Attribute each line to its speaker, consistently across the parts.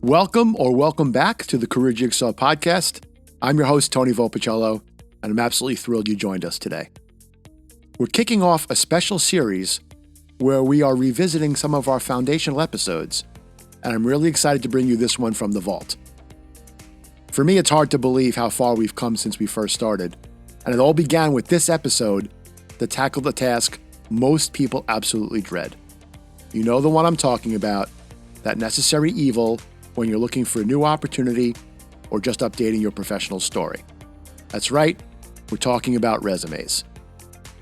Speaker 1: Welcome back to the Career Jigsaw podcast. I'm your host, Tony Volpicello, and I'm absolutely thrilled you joined us today. We're kicking off a special series where we are revisiting some of our foundational episodes, and I'm really excited to bring you this one from the vault. For me, it's hard to believe how far we've come since we first started, and it all began with this episode that tackled the task most people absolutely dread. You know the one I'm talking about, that necessary evil when you're looking for a new opportunity or just updating your professional story. That's right, we're talking about resumes.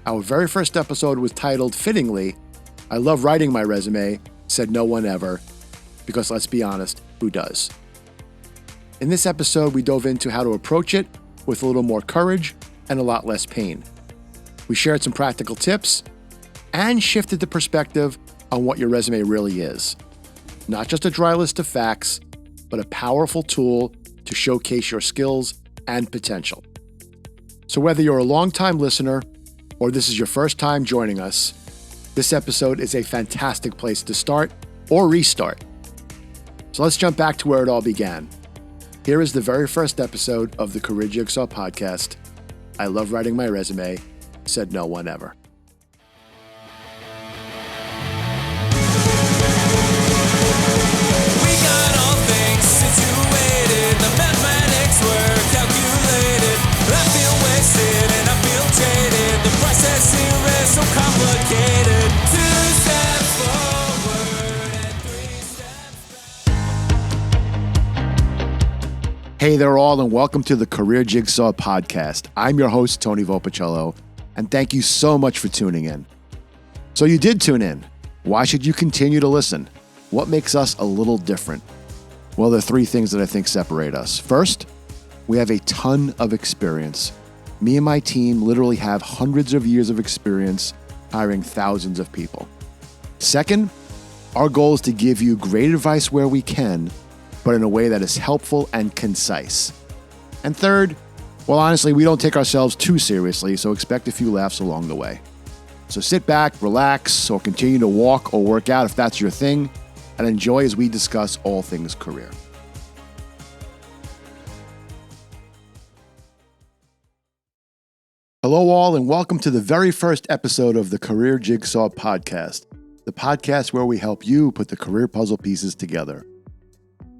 Speaker 1: Our very first episode was titled, fittingly, I Love Writing My Resume, Said No One Ever, because let's be honest, who does? In this episode, we dove into how to approach it with a little more courage and a lot less pain. We shared some practical tips and shifted the perspective on what your resume really is. Not just a dry list of facts, but a powerful tool to showcase your skills and potential. So whether you're a long-time listener or this is your first time joining us, this episode is a fantastic place to start or restart. So let's jump back to where it all began. Here is the very first episode of the Career Jigsaw podcast. I love writing my resume, said no one ever. Hey there all, and welcome to the Career Jigsaw podcast. I'm your host, Tony Volpicello, and thank you so much for tuning in. So you did tune in. Why should you continue to listen? What makes us a little different? Well, there are three things that I think separate us. First, we have a ton of experience. Me and my team literally have hundreds of years of experience hiring thousands of people. Second, our goal is to give you great advice where we can, but in a way that is helpful and concise. And third, well, honestly, we don't take ourselves too seriously, so expect a few laughs along the way. So sit back, relax, or continue to walk or work out if that's your thing, and enjoy as we discuss all things career. Hello all, and welcome to the very first episode of the Career Jigsaw podcast, the podcast where we help you put the career puzzle pieces together.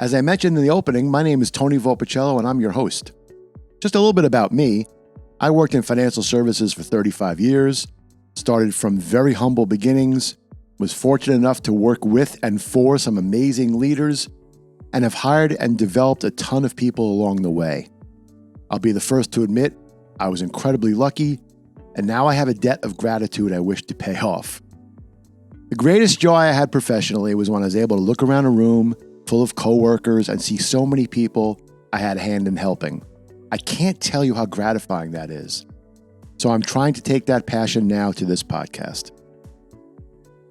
Speaker 1: As I mentioned in the opening, my name is Tony Volpicello and I'm your host. Just a little bit about me. I worked in financial services for 35 years, started from very humble beginnings, was fortunate enough to work with and for some amazing leaders, and have hired and developed a ton of people along the way. I'll be the first to admit I was incredibly lucky, and now I have a debt of gratitude I wish to pay off. The greatest joy I had professionally was when I was able to look around a room full of coworkers and see so many people I had a hand in helping. I can't tell you how gratifying that is. So I'm trying to take that passion now to this podcast.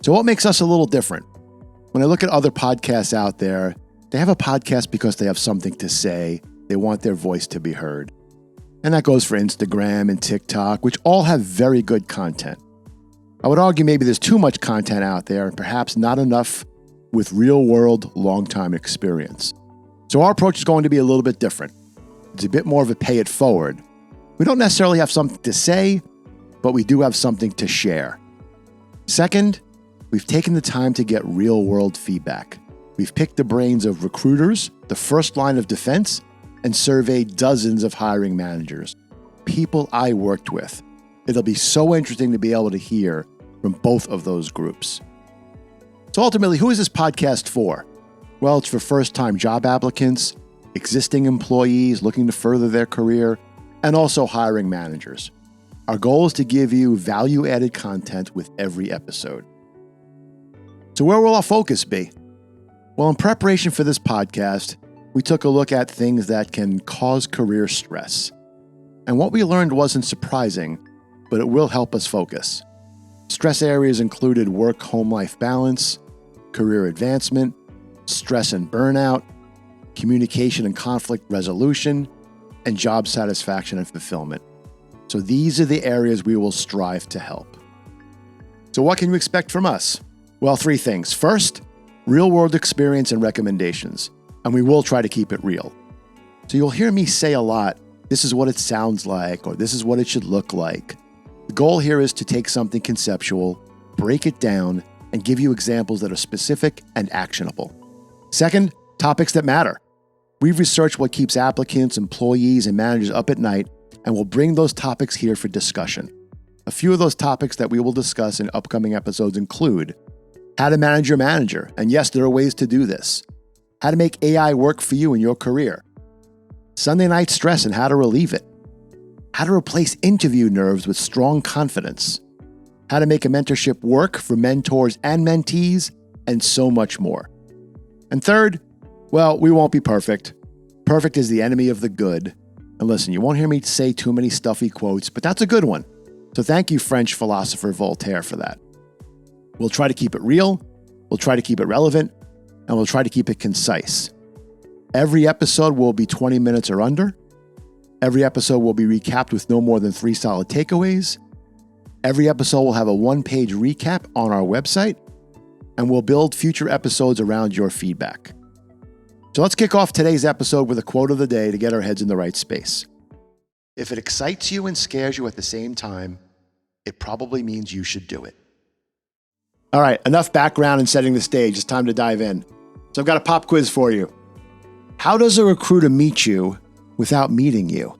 Speaker 1: So what makes us a little different? When I look at other podcasts out there, they have a podcast because they have something to say. They want their voice to be heard. And that goes for Instagram and TikTok, which all have very good content. I would argue maybe there's too much content out there and perhaps not enough with real-world, long-time experience. So our approach is going to be a little bit different. It's a bit more of a pay it forward. We don't necessarily have something to say, but we do have something to share. Second, we've taken the time to get real-world feedback. We've picked the brains of recruiters, the first line of defense, and surveyed dozens of hiring managers, people I worked with. It'll be so interesting to be able to hear from both of those groups. So ultimately, who is this podcast for? Well, it's for first-time job applicants, existing employees looking to further their career, and also hiring managers. Our goal is to give you value-added content with every episode. So where will our focus be? Well, in preparation for this podcast, we took a look at things that can cause career stress. And what we learned wasn't surprising, but it will help us focus. Stress areas included work-home-life balance, career advancement, stress and burnout, communication and conflict resolution, and job satisfaction and fulfillment. So these are the areas we will strive to help. So what can you expect from us? Well, three things. First, real-world experience and recommendations. and we will try to keep it real. So you'll hear me say a lot, this is what it sounds like, or this is what it should look like. The goal here is to take something conceptual, break it down, and give you examples that are specific and actionable. Second, topics that matter. We've researched what keeps applicants, employees, and managers up at night, and we'll bring those topics here for discussion. A few of those topics that we will discuss in upcoming episodes include how to manage your manager, and yes, there are ways to do this. How to make AI work for you in your career. Sunday night stress and how to relieve it. How to replace interview nerves with strong confidence. How to make a mentorship work for mentors and mentees, and so much more. And third, well, we won't be perfect. Perfect is the enemy of the good. And listen, you won't hear me say too many stuffy quotes, but that's a good one. So thank you, French philosopher Voltaire, for that. We'll try to keep it real, we'll try to keep it relevant, and we'll try to keep it concise. Every episode will be 20 minutes or under. Every episode will be recapped with no more than 3 solid takeaways. Every episode will have a 1-page recap on our website, and we'll build future episodes around your feedback. So let's kick off today's episode with a quote of the day to get our heads in the right space. If it excites you and scares you at the same time, it probably means you should do it. All right, enough background and setting the stage. It's time to dive in. So I've got a pop quiz for you. How does a recruiter meet you without meeting you?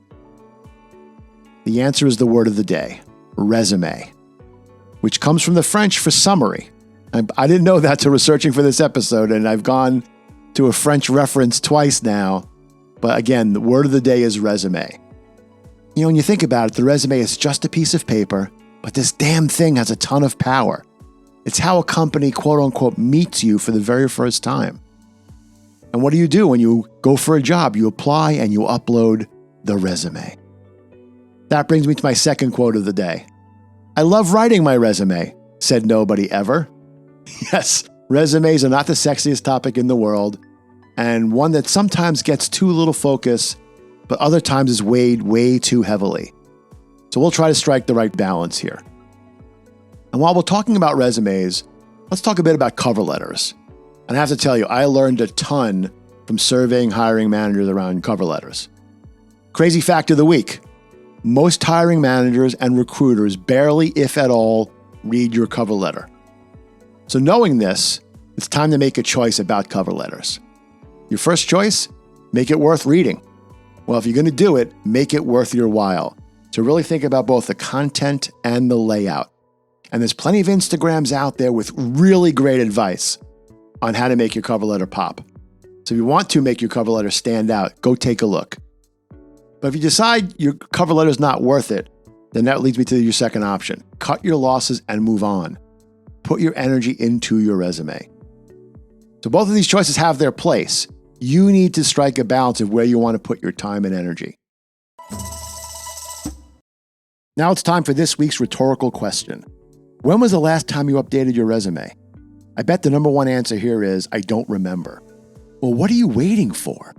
Speaker 1: The answer is the word of the day, resume, which comes from the French for summary. I didn't know that till researching for this episode, and I've gone to a French reference twice now. But again, the word of the day is resume. You know, when you think about it, the resume is just a piece of paper, but this damn thing has a ton of power. It's how a company, quote unquote, meets you for the very first time. And what do you do when you go for a job? You apply and you upload the resume. That brings me to my second quote of the day. I love writing my resume, said nobody ever. Yes, resumes are not the sexiest topic in the world, and one that sometimes gets too little focus, but other times is weighed way too heavily. So we'll try to strike the right balance here. And while we're talking about resumes, let's talk a bit about cover letters. And I have to tell you, I learned a ton from surveying hiring managers around cover letters. Crazy fact of the week. Most hiring managers and recruiters barely, if at all, read your cover letter. So knowing this, it's time to make a choice about cover letters. Your first choice, make it worth reading. Well, if you're going to do it, make it worth your while. So really think about both the content and the layout. And there's plenty of Instagrams out there with really great advice on how to make your cover letter pop. So if you want to make your cover letter stand out, go take a look. But if you decide your cover letter is not worth it, then that leads me to your second option. Cut your losses and move on. Put your energy into your resume. So both of these choices have their place. You need to strike a balance of where you want to put your time and energy. Now it's time for this week's rhetorical question. When was the last time you updated your resume? I bet the number one answer here is, I don't remember. Well, what are you waiting for?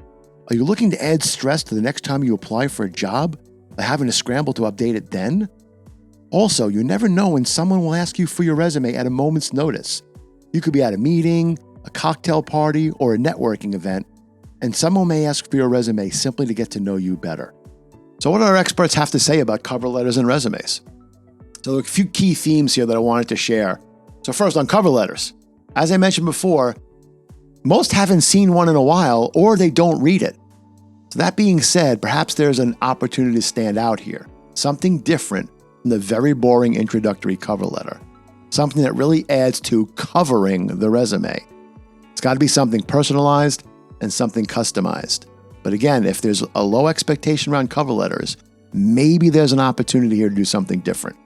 Speaker 1: Are you looking to add stress to the next time you apply for a job by having to scramble to update it then? Also, you never know when someone will ask you for your resume at a moment's notice. You could be at a meeting, a cocktail party, or a networking event, and someone may ask for your resume simply to get to know you better. So what do our experts have to say about cover letters and resumes? So there are a few key themes here that I wanted to share. So first, on cover letters. As I mentioned before, most haven't seen one in a while, or they don't read it. So that being said, perhaps there's an opportunity to stand out here. Something different from the very boring introductory cover letter. Something that really adds to covering the resume. It's got to be something personalized and something customized. But again, if there's a low expectation around cover letters, maybe there's an opportunity here to do something different.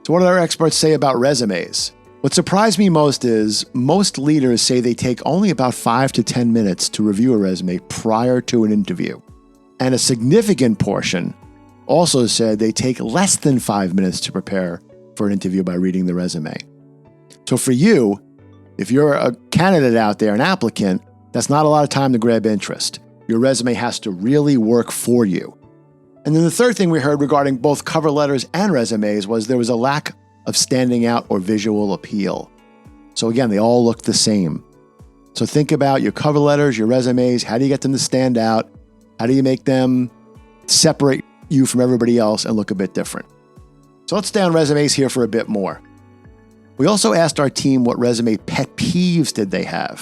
Speaker 1: So what do our experts say about resumes? What surprised me most is most leaders say they take only about 5 to 10 minutes to review a resume prior to an interview. And a significant portion also said they take less than 5 minutes to prepare for an interview by reading the resume. So for you, if you're a candidate out there, an applicant, that's not a lot of time to grab interest. Your resume has to really work for you. And then the third thing we heard regarding both cover letters and resumes was there was a lack of standing out or visual appeal. So again, they all look the same. So think about your cover letters, your resumes. How do you get them to stand out? How do you make them separate you from everybody else and look a bit different? So let's stay on resumes here for a bit more. We also asked our team what resume pet peeves did they have.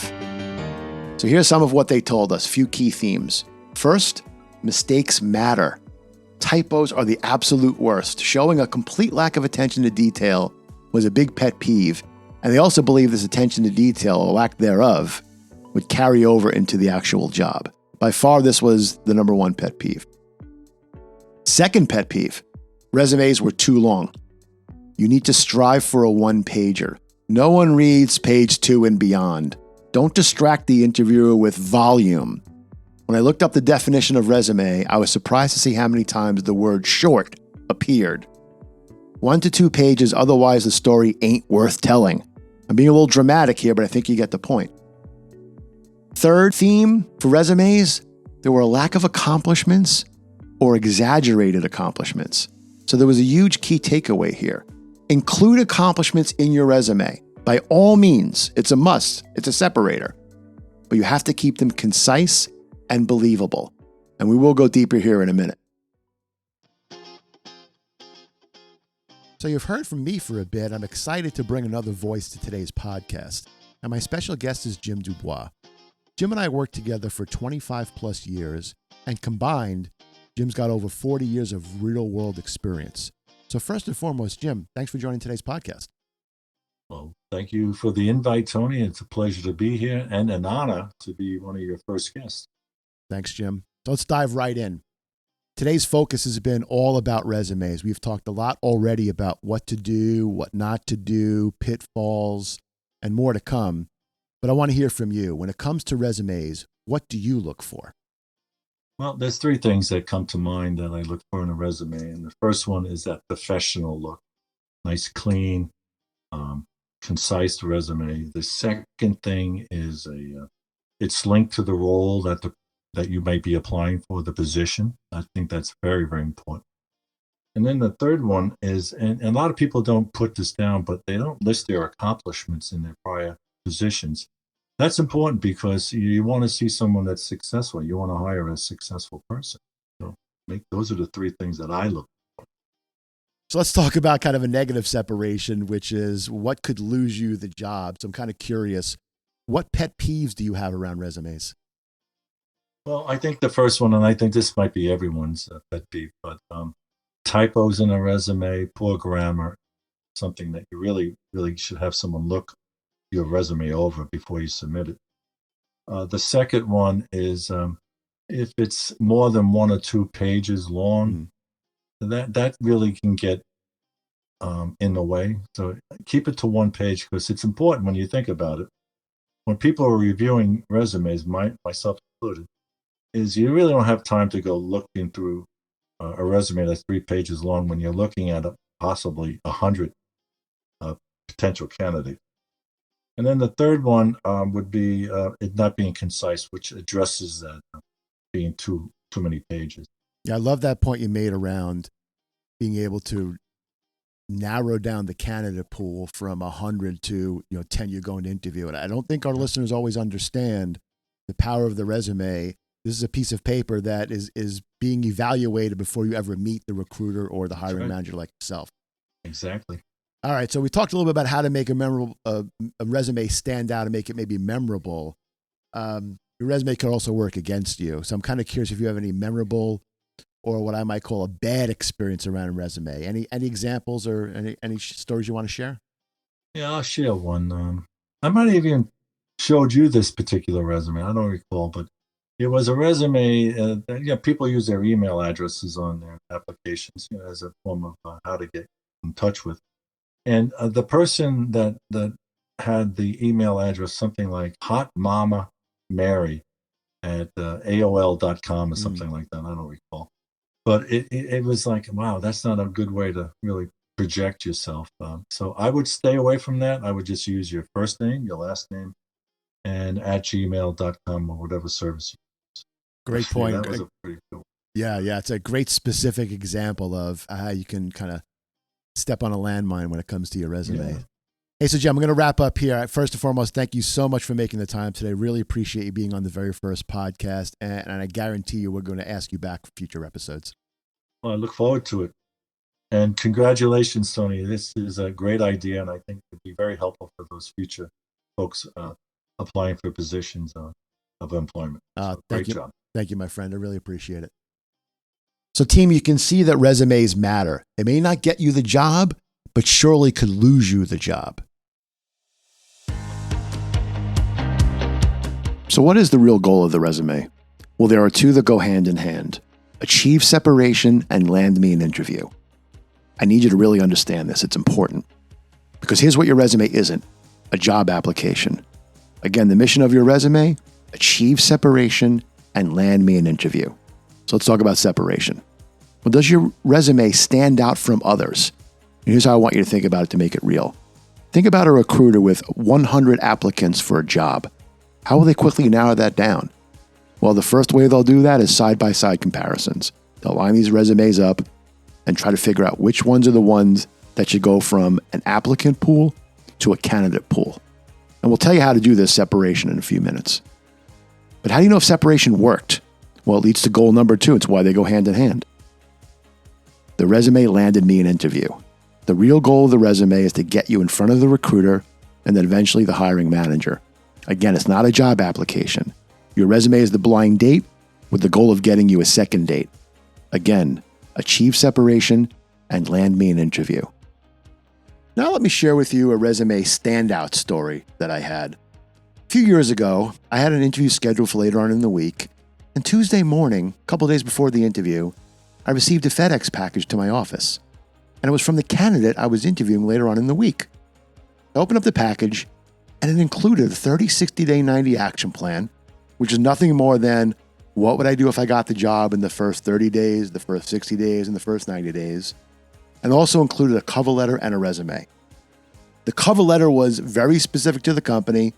Speaker 1: So here's some of what they told us, few key themes. First, mistakes matter. Typos are the absolute worst. Showing a complete lack of attention to detail was a big pet peeve, and they also believe this attention to detail, or lack thereof, would carry over into the actual job. By far, this was the number one pet peeve. Second pet peeve, resumes were too long. You need to strive for a one-pager. No one reads page 2 and beyond. Don't distract the interviewer with volume. When I looked up the definition of resume, I was surprised to see how many times the word short appeared. 1 to 2 pages, otherwise the story ain't worth telling. I'm being a little dramatic here, but I think you get the point. Third theme for resumes, there were a lack of accomplishments or exaggerated accomplishments. So there was a huge key takeaway here. Include accomplishments in your resume. By all means, it's a must. It's a separator. But you have to keep them concise and believable. And we will go deeper here in a minute. So you've heard from me for a bit. I'm excited to bring another voice to today's podcast. And my special guest is Jim Dubois. Jim and I worked together for 25 plus years, and combined, Jim's got over 40 years of real world experience. So first and foremost, Jim, thanks for joining today's podcast.
Speaker 2: Well, thank you for the invite, Tony. It's a pleasure to be here and an honor to be one of your first guests.
Speaker 1: Thanks, Jim. So let's dive right in. Today's focus has been all about resumes. We've talked a lot already about what to do, what not to do, pitfalls, and more to come. But I want to hear from you. When it comes to resumes, what do you look for?
Speaker 2: Well, there's 3 things that come to mind that I look for in a resume. And the first one is that professional look. Nice, clean, concise resume. The second thing is it's linked to the role that you might be applying for, the position. I think that's very, very important. And then the third one is, and a lot of people don't put this down, but they don't list their accomplishments in their prior positions. That's important because you want to see someone that's successful. You want to hire a successful person. So those are the 3 things that I look for.
Speaker 1: So let's talk about kind of a negative separation, which is what could lose you the job. So I'm kind of curious, what pet peeves do you have around resumes?
Speaker 2: Well, I think the first one, and I think this might be everyone's pet peeve, but typos in a resume, poor grammar, something that you really, really should have someone look your resume over before you submit it. The second one is if it's more than 1 or 2 pages long, that really can get in the way. So keep it to 1 page, because it's important when you think about it. When people are reviewing resumes, myself included, is you really don't have time to go looking through a resume that's 3 pages long when you're looking at possibly 100 potential candidates. And then the third one would be it not being concise, which addresses that being too many pages.
Speaker 1: Yeah, I love that point you made around being able to narrow down the candidate pool from 100 to 10 you're going to interview. And I don't think our listeners always understand the power of the resume. This is a piece of paper that is being evaluated before you ever meet the recruiter or the hiring manager like yourself.
Speaker 2: Exactly.
Speaker 1: All right, so we talked a little bit about how to make a resume stand out and make it maybe memorable. Your resume could also work against you. So I'm kind of curious if you have any memorable or what I might call a bad experience around a resume. Any examples or any stories you want to share?
Speaker 2: Yeah, I'll share one. I might have even showed you this particular resume. I don't recall, but it was a resume. People use their email addresses on their applications as a form of how to get in touch with. And the person that had the email address something like Hot Mama Mary at AOL.com or something like that. I don't recall. But it was like, wow, that's not a good way to really project yourself. So I would stay away from that. I would just use your first name, your last name, and at gmail.com or whatever service you use.
Speaker 1: Great point.
Speaker 2: That was a pretty cool.
Speaker 1: Yeah. It's a great specific example of how you can kind of step on a landmine when it comes to your resume. Hey, so Jim, I'm going to wrap up here. First and foremost, thank you so much for making the time today. Really appreciate you being on the very first podcast. And I guarantee you we're going to ask you back for future episodes.
Speaker 2: Well, I look forward to it. And congratulations, Tony. This is a great idea, and I think it would be very helpful for those future folks applying for positions of employment. Great job.
Speaker 1: Thank you, my friend. I really appreciate it. So, team, you can see that resumes matter. It may not get you the job, but surely could lose you the job. So what is the real goal of the resume? Well, there are two that go hand in hand. Achieve separation and land me an interview. I need you to really understand this. It's important. Because here's what your resume isn't: a job application. Again, the mission of your resume: achieve separation and land me an interview. So let's talk about separation. Well, does your resume stand out from others? And here's how I want you to think about it to make it real. Think about a recruiter with 100 applicants for a job. How will they quickly narrow that down? Well, the first way they'll do that is side-by-side comparisons. They'll line these resumes up and try to figure out which ones are the ones that should go from an applicant pool to a candidate pool. And we'll tell you how to do this separation in a few minutes. But how do you know if separation worked? Well, it leads to goal number 2. It's why they go hand in hand. The resume landed me an interview. The real goal of the resume is to get you in front of the recruiter and then eventually the hiring manager. Again, it's not a job application. Your resume is the blind date with the goal of getting you a second date. Again, achieve separation and land me an interview. Now let me share with you a resume standout story that I had. A few years ago, I had an interview scheduled for later on in the week, and Tuesday morning, a couple days before the interview, I received a FedEx package to my office, and it was from the candidate I was interviewing later on in the week. I opened up the package, and it included a 30, 60-day, 90 action plan, which is nothing more than what would I do if I got the job in the first 30 days, the first 60 days, and the first 90 days. And also included a cover letter and a resume. The cover letter was very specific to the company,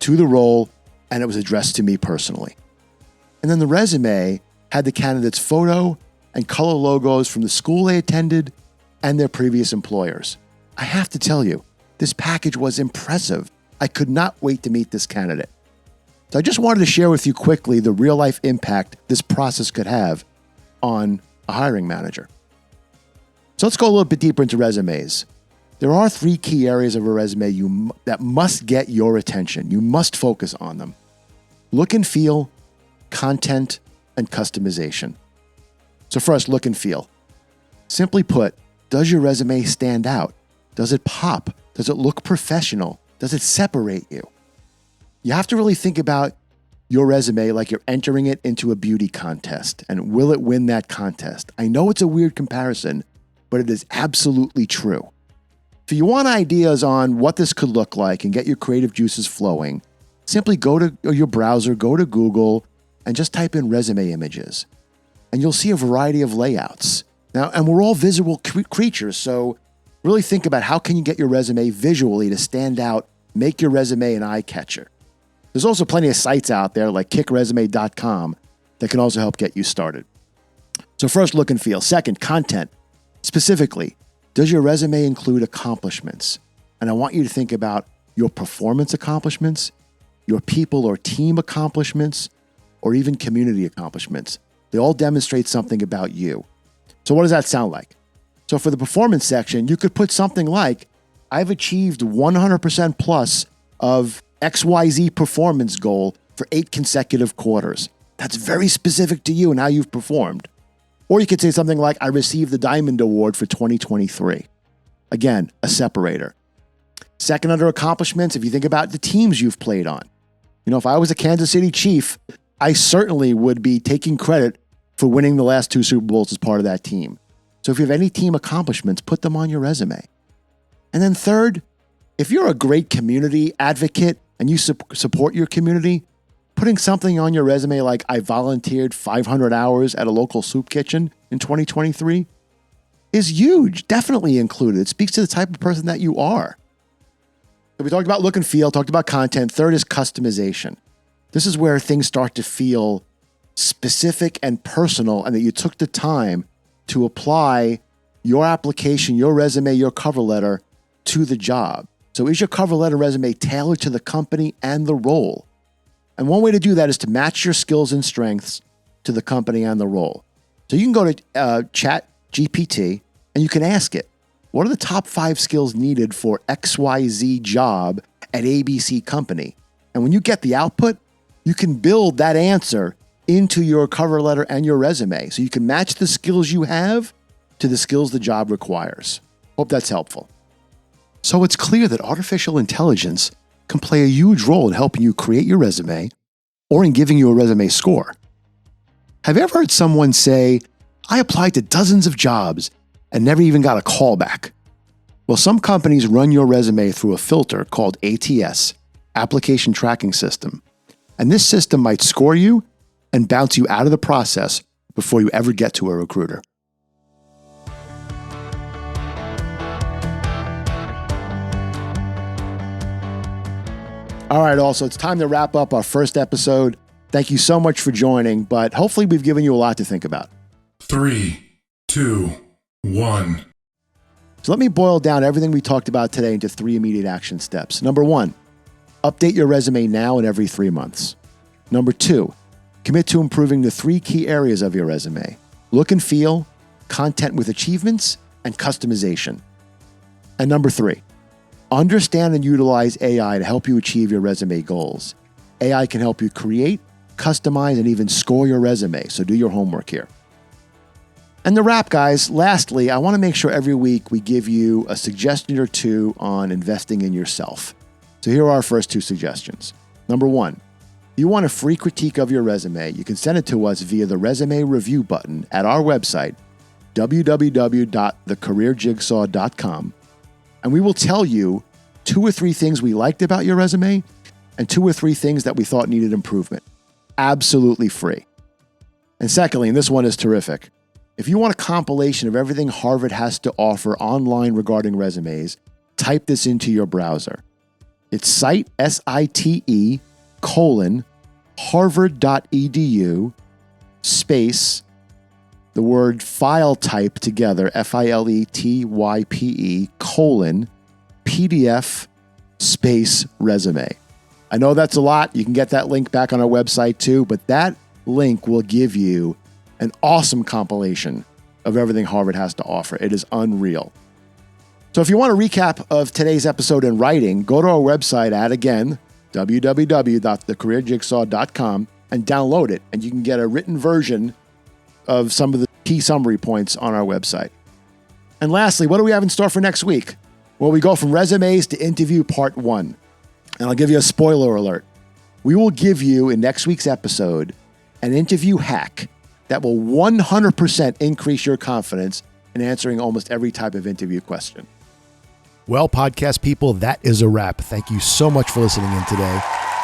Speaker 1: to the role, and it was addressed to me personally. And then the resume had the candidate's photo and color logos from the school they attended and their previous employers. I have to tell you, this package was impressive. I could not wait to meet this candidate. So I just wanted to share with you quickly the real-life impact this process could have on a hiring manager. So let's go a little bit deeper into resumes. There are 3 key areas of a resume that must get your attention. You must focus on them: look and feel, content, and customization. So first, look and feel. Simply put, does your resume stand out? Does it pop? Does it look professional? Does it separate you? You have to really think about your resume like you're entering it into a beauty contest, and will it win that contest? I know it's a weird comparison, but it is absolutely true. If you want ideas on what this could look like and get your creative juices flowing, simply go to your browser, go to Google, and just type in resume images. And you'll see a variety of layouts. Now, and we're all visual creatures, so really think about how can you get your resume visually to stand out, make your resume an eye catcher. There's also plenty of sites out there like kickresume.com that can also help get you started. So first, look and feel. Second, content. Specifically, does your resume include accomplishments? And I want you to think about your performance accomplishments, your people or team accomplishments, or even community accomplishments. They all demonstrate something about you. So what does that sound like? So for the performance section, you could put something like, I've achieved 100% plus of XYZ performance goal for 8 consecutive quarters. That's very specific to you and how you've performed. Or you could say something like, I received the Diamond Award for 2023. Again, a separator. Second, under accomplishments, if you think about the teams you've played on. You know, if I was a Kansas City Chief, I certainly would be taking credit for winning the last 2 Super Bowls as part of that team. So if you have any team accomplishments, put them on your resume. And then third, if you're a great community advocate and you support your community, putting something on your resume like I volunteered 500 hours at a local soup kitchen in 2023 is huge, definitely included. It speaks to the type of person that you are. So we talked about look and feel, talked about content. Third is customization. This is where things start to feel specific and personal, and that you took the time to apply your application, your resume, your cover letter to the job. So is your cover letter resume tailored to the company and the role? And one way to do that is to match your skills and strengths to the company and the role. So you can go to Chat GPT and you can ask it, what are the top 5 skills needed for XYZ job at ABC company? And when you get the output, you can build that answer into your cover letter and your resume. So you can match the skills you have to the skills the job requires. Hope that's helpful. So it's clear that artificial intelligence can play a huge role in helping you create your resume or in giving you a resume score. Have you ever heard someone say, I applied to dozens of jobs and never even got a call back? Well, some companies run your resume through a filter called ATS, Application Tracking System. And this system might score you and bounce you out of the process before you ever get to a recruiter. All right, also, it's time to wrap up our first episode. Thank you so much for joining, but hopefully we've given you a lot to think about.
Speaker 3: 3, 2, 1.
Speaker 1: So let me boil down everything we talked about today into 3 immediate action steps. Number 1, update your resume now and every 3 months. Number 2, commit to improving the 3 key areas of your resume: look and feel, content with achievements, and customization. And number 3, understand and utilize AI to help you achieve your resume goals. AI can help you create, customize, and even score your resume, so do your homework here. And to wrap, guys, lastly, I want to make sure every week we give you a suggestion or 2 on investing in yourself. So here are our first 2 suggestions. Number 1, if you want a free critique of your resume, you can send it to us via the resume review button at our website, www.thecareerjigsaw.com. And we will tell you 2 or 3 things we liked about your resume and 2 or 3 things that we thought needed improvement. Absolutely free. And secondly, and this one is terrific, if you want a compilation of everything Harvard has to offer online regarding resumes, type this into your browser. It's site.harvard.edu space the word file type together, FILETYPE, PDF space resume. I know that's a lot. You can get that link back on our website too, but that link will give you an awesome compilation of everything Harvard has to offer. It is unreal. So if you want a recap of today's episode in writing, go to our website at, again, www.thecareerjigsaw.com and download it, and you can get a written version of some of the key summary points on our website. And lastly, what do we have in store for next week? Well, we go from resumes to interview part 1. And I'll give you a spoiler alert. We will give you, in next week's episode, an interview hack that will 100% increase your confidence in answering almost every type of interview question. Well, podcast people, that is a wrap. Thank you so much for listening in today.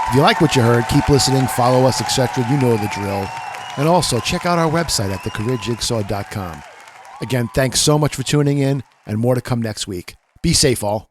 Speaker 1: If you like what you heard, keep listening, follow us, etc. You know the drill. And also, check out our website at thecareerjigsaw.com. Again, thanks so much for tuning in, and more to come next week. Be safe, all.